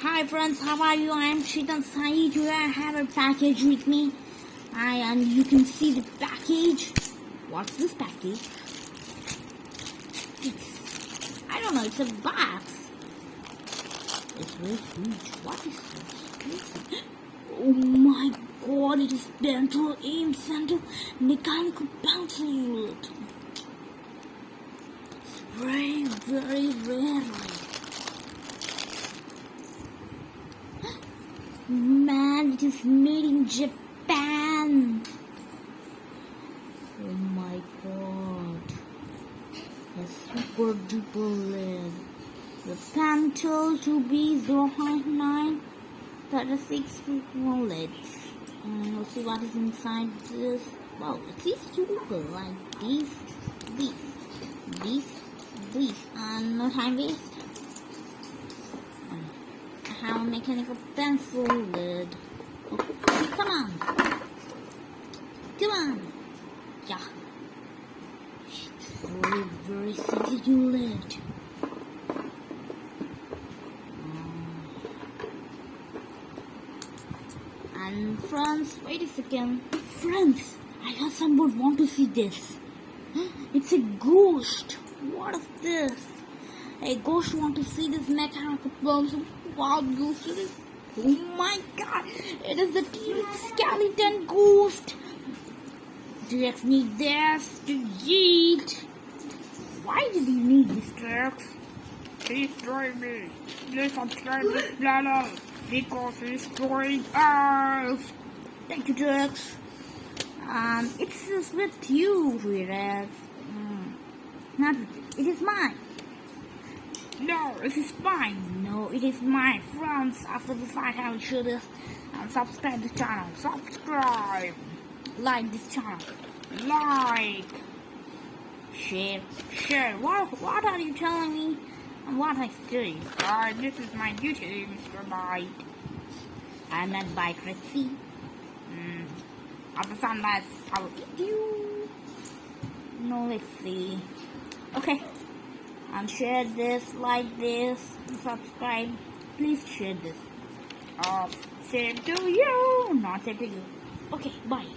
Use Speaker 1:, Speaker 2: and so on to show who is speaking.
Speaker 1: Hi friends, how are you? I am Shitan Sai. Today I have a package with me. And you can see the package. What's this package? I don't know, it's a box. It's very huge. What is this? Oh my god, it is Pental aim center mechanical pencil unit. It's very, very rare. Man, it is made in Japan. Oh my god. A super duper lid. The Pental 2B0.9 36 lid. We'll see what is inside this. Wow, it's easy to open like these. And no time waste. I have a mechanical pencil lid. Okay, come on. Yeah. It's very, very sensitive lid. And friends, wait a second. Friends, I have someone want to see this. It's a ghost. What is this? A ghost want to see this mechanical pencil. Wow, ghost it is. Oh my god, it is the T-Rex skeleton ghost. T-Rex need this to eat. Why did you need this, T-Rex?
Speaker 2: Please join me. Please subscribe this channel because he's joining us.
Speaker 1: Thank you, T-Rex. It's with you, T-Rex. Not with you. It is mine.
Speaker 2: No, it is mine.
Speaker 1: No, it is mine. Friends, after this fight, I will show this and subscribe the channel.
Speaker 2: Subscribe.
Speaker 1: Like this channel.
Speaker 2: Like.
Speaker 1: Share. What are you telling me? And what I say?
Speaker 2: This is my duty, Mr. Bite.
Speaker 1: I'm not Bite Rexy.
Speaker 2: After sunrise, I will eat you.
Speaker 1: No, let's see. Okay. And share this, like this, and subscribe. Please share this.
Speaker 2: Same to you.
Speaker 1: Not same to you. Okay, bye.